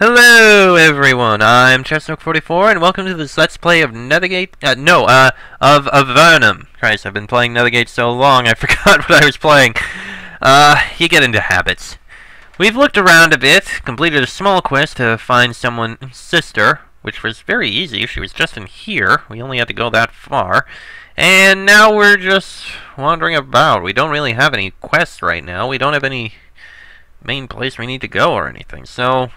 Hello everyone, I'm Chestnut44 and welcome to this Let's Play of of Avernum. Christ, I've been playing Nethergate so long I forgot what I was playing. You get into habits. We've looked around a bit, completed a small quest to find someone's sister, which was very easy, she was just in here, we only had to go that far. And now we're just wandering about. We don't really have any quests right now, we don't have any main place we need to go or anything, so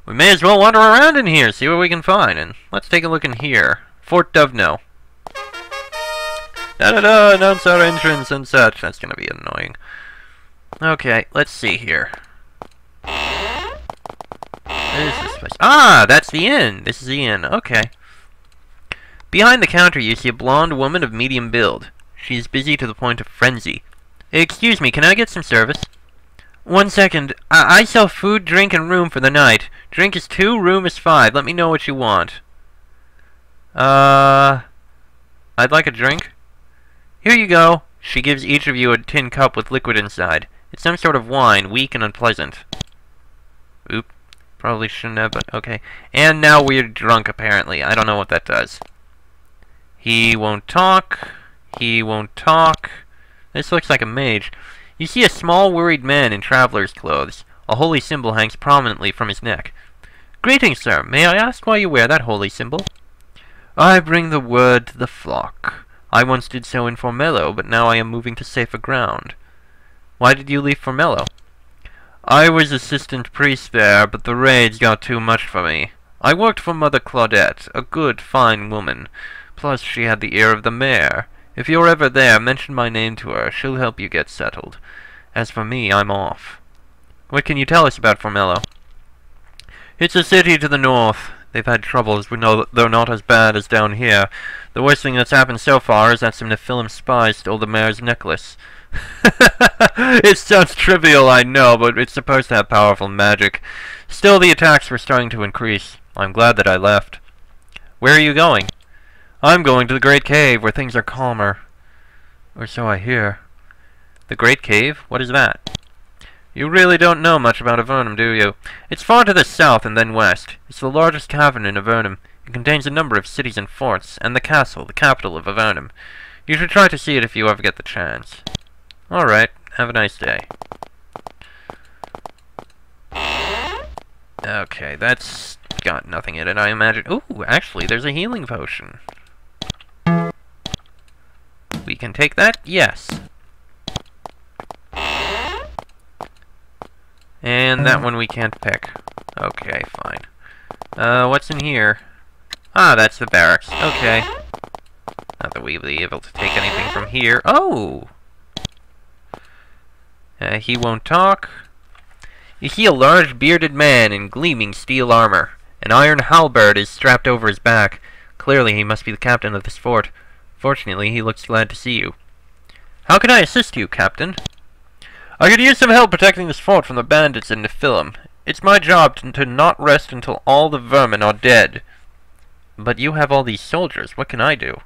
we may as well wander around in here, see what we can find. And let's take a look in here. Fort Duvno. Da-da-da, announce our entrance and such. That's gonna be annoying. Okay, let's see here. What is this place? Ah, that's the inn. This is the inn. Okay. Behind the counter, you see a blonde woman of medium build. She's busy to the point of frenzy. Excuse me, can I get some service? 1 second. I sell food, drink, and room for the night. Drink is 2, room is 5. Let me know what you want. I'd like a drink. Here you go. She gives each of you a tin cup with liquid inside. It's some sort of wine, weak and unpleasant. Oop. Probably shouldn't have, but okay. And now we're drunk, apparently. I don't know what that does. He won't talk. He won't talk. This looks like a mage. You see a small, worried man in traveler's clothes. A holy symbol hangs prominently from his neck. Greetings, sir. May I ask why you wear that holy symbol? I bring the word to the flock. I once did so in Formello, but now I am moving to safer ground. Why did you leave Formello? I was assistant priest there, but the raids got too much for me. I worked for Mother Claudette, a good, fine woman. Plus, she had the ear of the mayor. If you're ever there, mention my name to her. She'll help you get settled. As for me, I'm off. What can you tell us about Formello? It's a city to the north. They've had troubles, though not as bad as down here. The worst thing that's happened so far is that some Nephilim spies stole the mayor's necklace. It sounds trivial, I know, but it's supposed to have powerful magic. Still, the attacks were starting to increase. I'm glad that I left. Where are you going? I'm going to the Great Cave, where things are calmer. Or so I hear. The Great Cave? What is that? You really don't know much about Avernum, do you? It's far to the south and then west. It's the largest cavern in Avernum. It contains a number of cities and forts, and the castle, the capital of Avernum. You should try to see it if you ever get the chance. Alright, have a nice day. Okay, that's got nothing in it, I imagine. Ooh, actually, there's a healing potion. We can take that? Yes. And that one we can't pick. Okay, fine. What's in here? Ah, that's the barracks. Okay. Not that we'll be able to take anything from here. Oh! He won't talk. You see a large bearded man in gleaming steel armor. An iron halberd is strapped over his back. Clearly he must be the captain of this fort. Fortunately, he looks glad to see you. How can I assist you, Captain? I could use some help protecting this fort from the bandits in Nephilim. It's my job to not rest until all the vermin are dead. But you have all these soldiers. What can I do?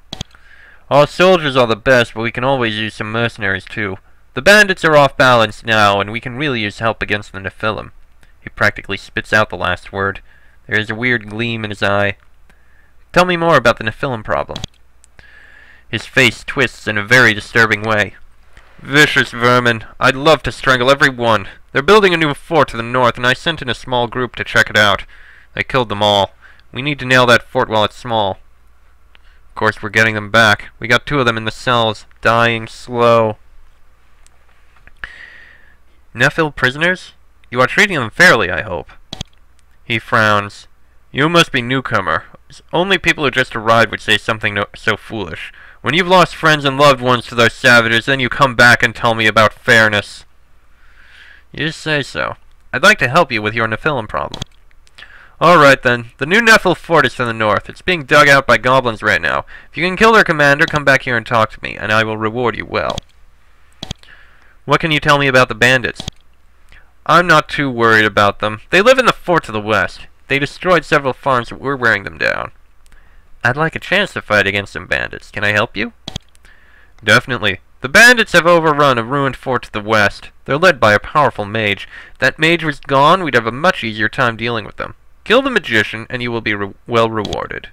Our soldiers are the best, but we can always use some mercenaries too. The bandits are off balance now, and we can really use help against the Nephilim. He practically spits out the last word. There is a weird gleam in his eye. Tell me more about the Nephilim problem. His face twists in a very disturbing way. Vicious vermin. I'd love to strangle every one. They're building a new fort to the north, and I sent in a small group to check it out. They killed them all. We need to nail that fort while it's small. Of course, we're getting them back. We got 2 of them in the cells, dying slow. Nephil prisoners? You are treating them fairly, I hope. He frowns. You must be newcomer. Only people who just arrived would say something so foolish. When you've lost friends and loved ones to those savages, then you come back and tell me about fairness. You say so. I'd like to help you with your Nephilim problem. Alright then. The new Nephil fort is to the north. It's being dug out by goblins right now. If you can kill their commander, come back here and talk to me, and I will reward you well. What can you tell me about the bandits? I'm not too worried about them. They live in the fort to the west. They destroyed several farms, but we're wearing them down. I'd like a chance to fight against some bandits. Can I help you? Definitely. The bandits have overrun a ruined fort to the west. They're led by a powerful mage. If that mage was gone, we'd have a much easier time dealing with them. Kill the magician, and you will be well rewarded.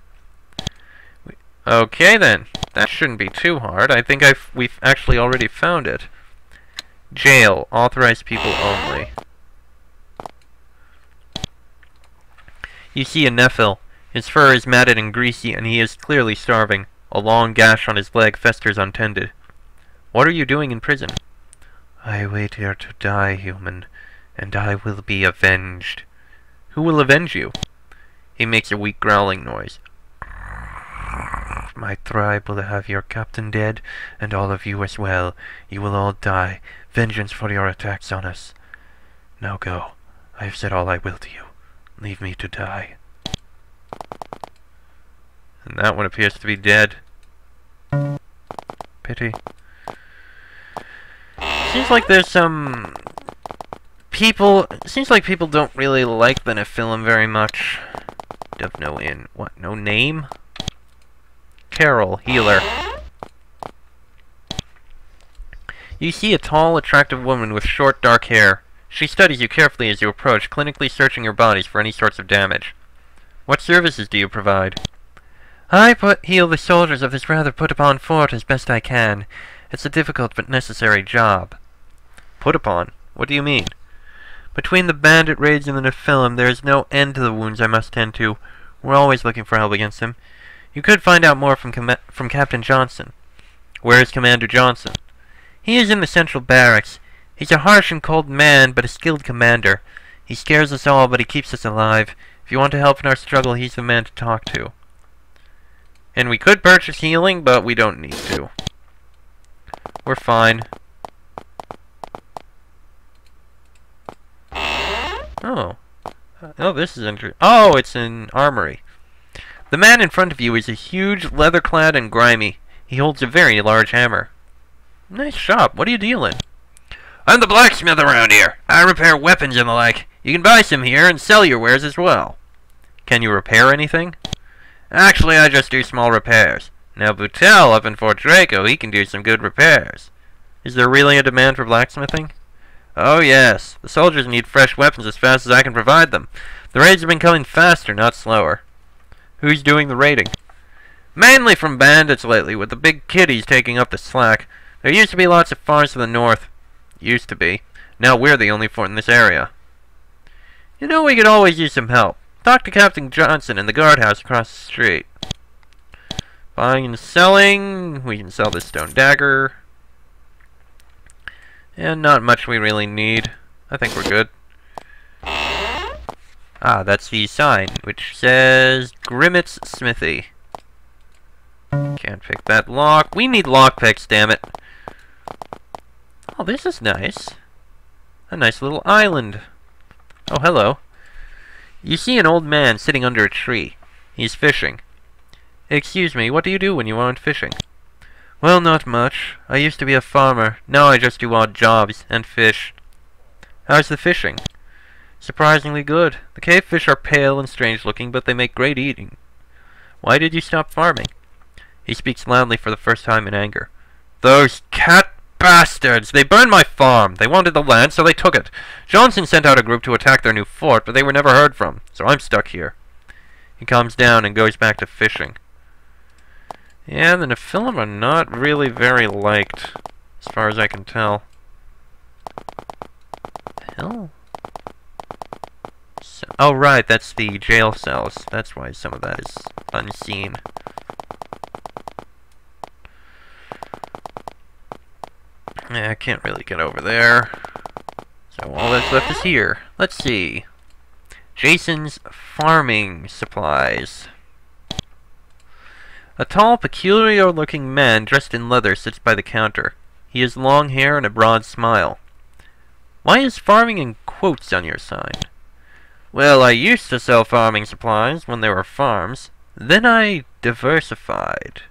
Okay, then. That shouldn't be too hard. I think we've actually already found it. Jail. Authorized people only. You see a Nephil. His fur is matted and greasy, and he is clearly starving. A long gash on his leg festers untended. What are you doing in prison? I wait here to die, human, and I will be avenged. Who will avenge you? He makes a weak growling noise. My tribe will have your captain dead, and all of you as well. You will all die. Vengeance for your attacks on us. Now go. I have said all I will to you. Leave me to die. And that one appears to be dead. Pity. Seems like there's some people. Seems like people don't really like the Nephilim very much. Duvno Inn. What? No name? Carol, healer. You see a tall, attractive woman with short, dark hair. She studies you carefully as you approach, clinically searching your bodies for any sorts of damage. What services do you provide? I heal the soldiers of this rather put-upon fort as best I can. It's a difficult but necessary job. Put upon? What do you mean? Between the bandit raids and the Nephilim, there is no end to the wounds I must tend to. We're always looking for help against them. You could find out more from Captain Johnson. Where is Commander Johnson? He is in the central barracks. He's a harsh and cold man, but a skilled commander. He scares us all, but he keeps us alive. If you want to help in our struggle, he's the man to talk to. And we could purchase healing, but we don't need to. We're fine. Oh. Oh, this is interesting. Oh, it's an armory. The man in front of you is a huge, leather-clad and grimy. He holds a very large hammer. Nice shop. What are you dealing? I'm the blacksmith around here. I repair weapons and the like. You can buy some here and sell your wares as well. Can you repair anything? Actually, I just do small repairs. Now, Boutel up in Fort Draco, he can do some good repairs. Is there really a demand for blacksmithing? Oh, yes. The soldiers need fresh weapons as fast as I can provide them. The raids have been coming faster, not slower. Who's doing the raiding? Mainly from bandits lately, with the big kiddies taking up the slack. There used to be lots of farms to the north. Used to be. Now we're the only fort in this area. You know, we could always use some help. Talk to Captain Johnson in the guardhouse across the street. Buying and selling. We can sell this stone dagger. And not much we really need. I think we're good. Ah, that's the sign, which says Grimmett's Smithy. Can't pick that lock. We need lockpicks, damn it. Oh, this is nice. A nice little island. Oh, hello. You see an old man sitting under a tree. He's fishing. Excuse me, what do you do when you aren't fishing? Well, not much. I used to be a farmer. Now I just do odd jobs and fish. How's the fishing? Surprisingly good. The cave fish are pale and strange looking, but they make great eating. Why did you stop farming? He speaks loudly for the first time in anger. Those cat bastards! They burned my farm! They wanted the land, so they took it. Johnson sent out a group to attack their new fort, but they were never heard from, so I'm stuck here. He calms down and goes back to fishing. Yeah, the Nephilim are not really very liked, as far as I can tell. What the hell? So, oh, right, that's the jail cells. That's why some of that is unseen. Yeah, I can't really get over there. So all that's left is here. Let's see. Jason's farming supplies. A tall, peculiar-looking man dressed in leather sits by the counter. He has long hair and a broad smile. Why is farming in quotes on your sign? Well, I used to sell farming supplies when there were farms. Then I diversified.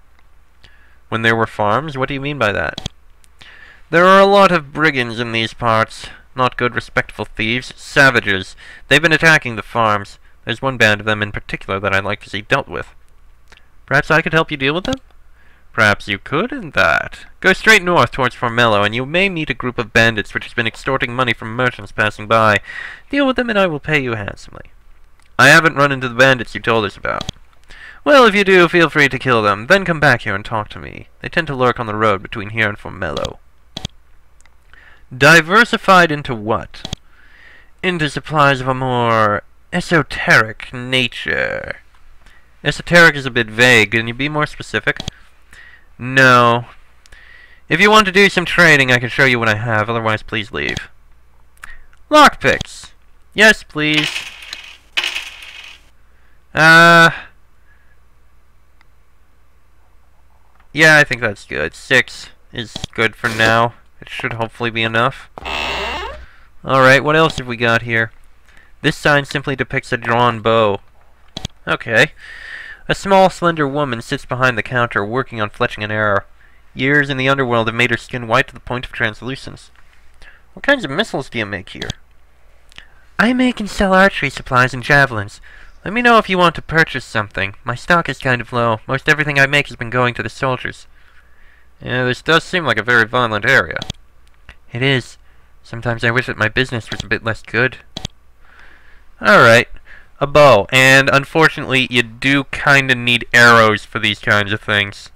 When there were farms? What do you mean by that? There are a lot of brigands in these parts. Not good, respectful thieves. Savages. They've been attacking the farms. There's one band of them in particular that I'd like to see dealt with. Perhaps I could help you deal with them? Perhaps you could in that. Go straight north towards Formello, and you may meet a group of bandits which has been extorting money from merchants passing by. Deal with them and I will pay you handsomely. I haven't run into the bandits you told us about. Well, if you do, feel free to kill them. Then come back here and talk to me. They tend to lurk on the road between here and Formello. Diversified into what? Into supplies of a more esoteric nature. Esoteric is a bit vague. Can you be more specific? No. If you want to do some trading, I can show you what I have. Otherwise, please leave. Lockpicks. Yes, please. Yeah, I think that's good. 6 is good for now. It should hopefully be enough. Alright, what else have we got here? This sign simply depicts a drawn bow. Okay. A small, slender woman sits behind the counter, working on fletching an arrow. Years in the underworld have made her skin white to the point of translucence. What kinds of missiles do you make here? I make and sell archery supplies and javelins. Let me know if you want to purchase something. My stock is kind of low. Most everything I make has been going to the soldiers. Yeah, this does seem like a very violent area. It is. Sometimes I wish that my business was a bit less good. Alright. A bow. And unfortunately, you do kind of need arrows for these kinds of things.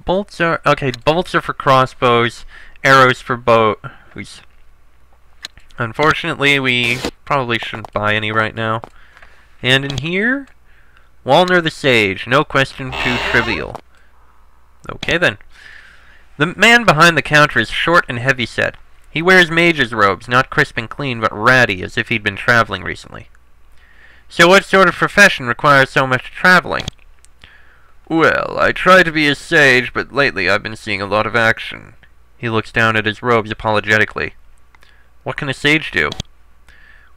Bolts are... Okay, bolts are for crossbows. Arrows for bows. Unfortunately, we probably shouldn't buy any right now. And in here... Wallner the Sage. No question too trivial. Okay then. The man behind the counter is short and heavy-set. He wears mage's robes, not crisp and clean, but ratty, as if he'd been traveling recently. So what sort of profession requires so much traveling? Well, I try to be a sage, but lately I've been seeing a lot of action. He looks down at his robes apologetically. What can a sage do?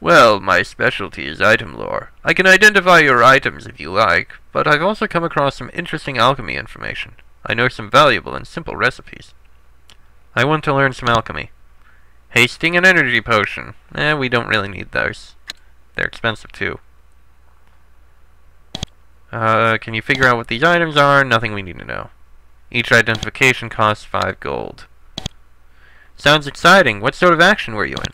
Well, my specialty is item lore. I can identify your items if you like, but I've also come across some interesting alchemy information. I know some valuable and simple recipes. I want to learn some alchemy. Hasting and energy potion. We don't really need those. They're expensive too. Can you figure out what these items are? Nothing we need to know. Each identification costs 5 gold. Sounds exciting. What sort of action were you in?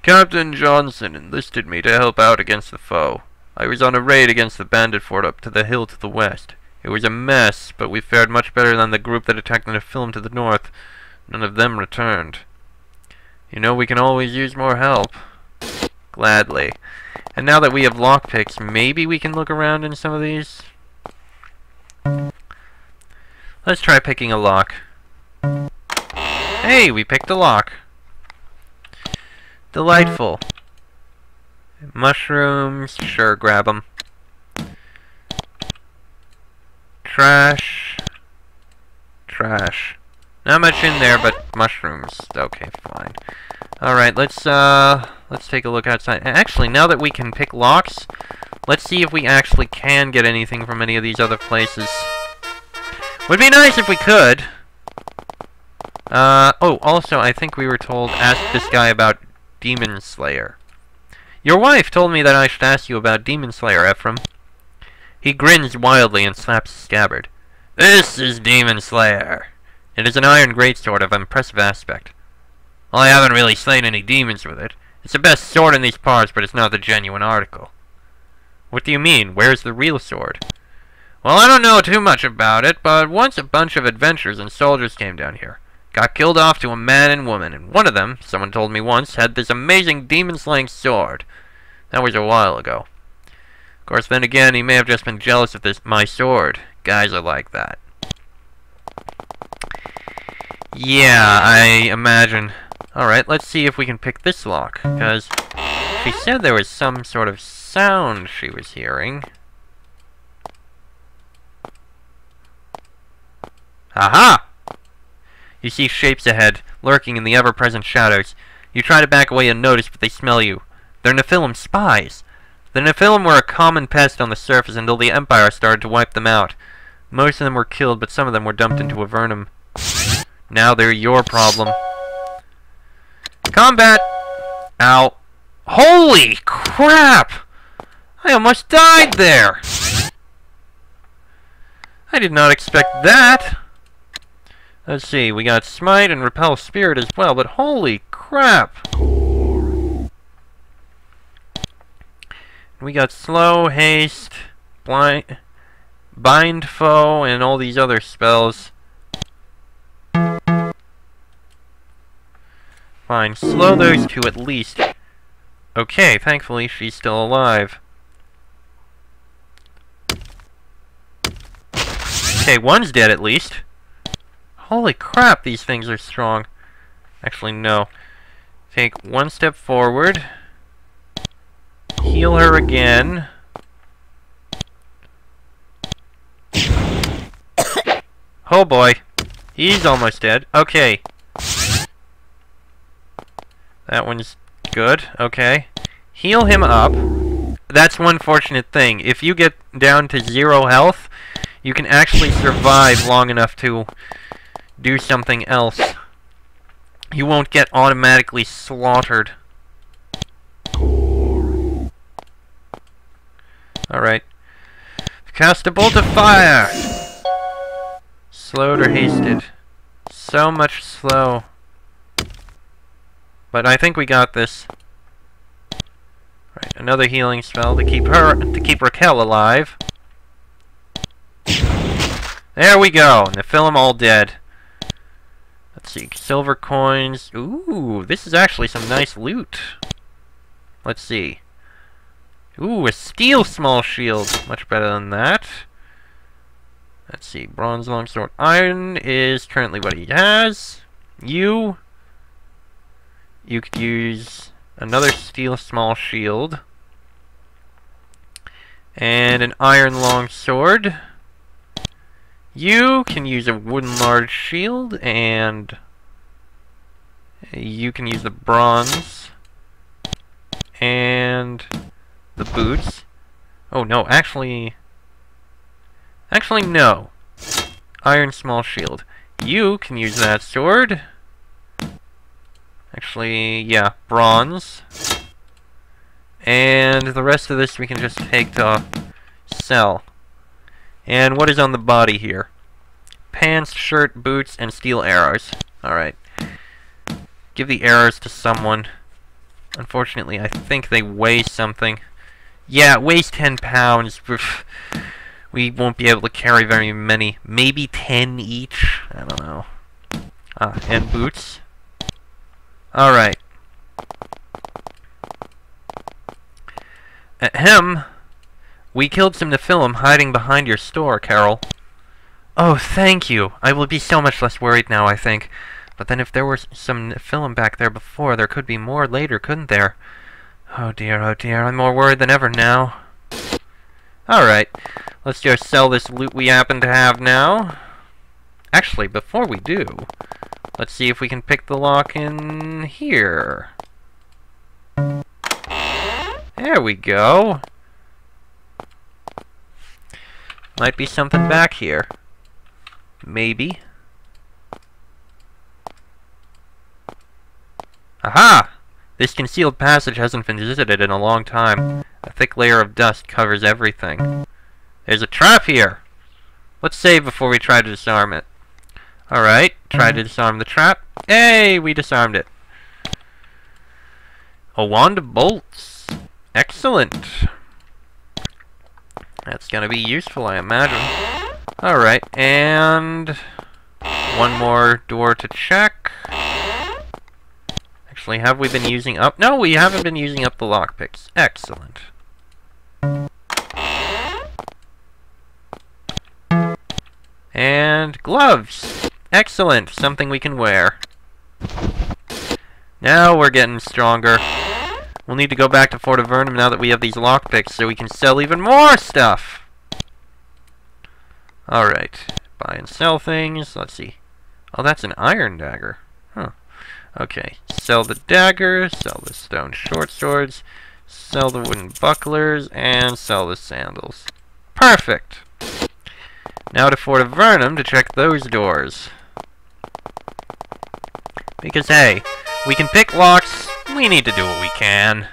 Captain Johnson enlisted me to help out against the foe. I was on a raid against the bandit fort up to the hill to the west. It was a mess, but we fared much better than the group that attacked the Nephilim to the north. None of them returned. You know, we can always use more help. Gladly. And now that we have lockpicks, maybe we can look around in some of these? Let's try picking a lock. Hey, we picked a lock. Delightful. Mushrooms, sure, grab them. Trash. Trash. Not much in there, but mushrooms. Okay, fine. Alright, let's take a look outside. Actually, now that we can pick locks, let's see if we actually can get anything from any of these other places. Would be nice if we could. Oh, also, I think we were told, ask this guy about Demon Slayer. Your wife told me that I should ask you about Demon Slayer, Ephraim. He grins wildly and slaps his scabbard. This is Demon Slayer. It is an iron greatsword of impressive aspect. Well, I haven't really slain any demons with it. It's the best sword in these parts, but it's not the genuine article. What do you mean? Where's the real sword? Well, I don't know too much about it, but once a bunch of adventurers and soldiers came down here. Got killed off to a man and woman, and one of them, someone told me once, had this amazing demon-slaying sword. That was a while ago. Of course, then again, he may have just been jealous of my sword. Guys are like that. Yeah, I imagine. Alright, let's see if we can pick this lock, because she said there was some sort of sound she was hearing. Aha! You see shapes ahead, lurking in the ever-present shadows. You try to back away unnoticed, but they smell you. They're Nephilim spies. The Nephilim were a common pest on the surface until the Empire started to wipe them out. Most of them were killed, but some of them were dumped into Avernum. Now they're your problem. Combat! Ow. Holy crap! I almost died there! I did not expect that! Let's see, we got Smite and Repel Spirit as well, but holy crap! We got Slow, Haste, Bind Foe, and all these other spells. Fine, slow those two at least. Okay, thankfully she's still alive. Okay, one's dead at least. Holy crap, these things are strong. Actually, no. Take one step forward. Heal her again. Oh boy. He's almost dead. Okay. That one's good. Okay. Heal him up. That's one fortunate thing. If you get down to 0 health, you can actually survive long enough to do something else. You won't get automatically slaughtered. Alright. Cast a bolt of fire! Slowed or hasted. So much slow. But I think we got this. Right, another healing spell to keep Raquel alive. There we go! Nephilim all dead. Let's see, silver coins. Ooh, this is actually some nice loot. Let's see. Ooh, a steel small shield. Much better than that. Let's see, bronze longsword. Iron is currently what he has. You could use another steel small shield. And an iron longsword. You can use a wooden large shield, and you can use the bronze and the boots. Oh no, actually no. Iron small shield. You can use that sword. Actually, yeah, bronze. And the rest of this we can just take to sell. And what is on the body here? Pants, shirt, boots, and steel arrows. Alright. Give the arrows to someone. Unfortunately, I think they weigh something. Yeah, it weighs 10 pounds. We won't be able to carry very many. Maybe 10 each? I don't know. And boots. Alright. Ahem. We killed some Nephilim hiding behind your store, Carol. Oh, thank you. I will be so much less worried now, I think. But then if there were some Nephilim back there before, there could be more later, couldn't there? Oh dear, I'm more worried than ever now. Alright, let's just sell this loot we happen to have now. Actually, before we do, let's see if we can pick the lock in here. There we go. Might be something back here. Maybe. Aha! This concealed passage hasn't been visited in a long time. A thick layer of dust covers everything. There's a trap here! Let's save before we try to disarm it. Alright, try to disarm the trap. Hey, we disarmed it. A wand of bolts. Excellent. That's gonna be useful, I imagine. Alright, and one more door to check. Actually, have we been using up? No, we haven't been using up the lockpicks. Excellent. And gloves. Excellent. Something we can wear. Now we're getting stronger. We'll need to go back to Fort Avernum now that we have these lockpicks so we can sell even more stuff. Alright. Buy and sell things. Let's see. Oh, that's an iron dagger. Huh. Okay. Sell the dagger, sell the stone short swords, sell the wooden bucklers, and sell the sandals. Perfect! Now to Fort Avernum to check those doors. Because, hey, we can pick locks, we need to do what we can.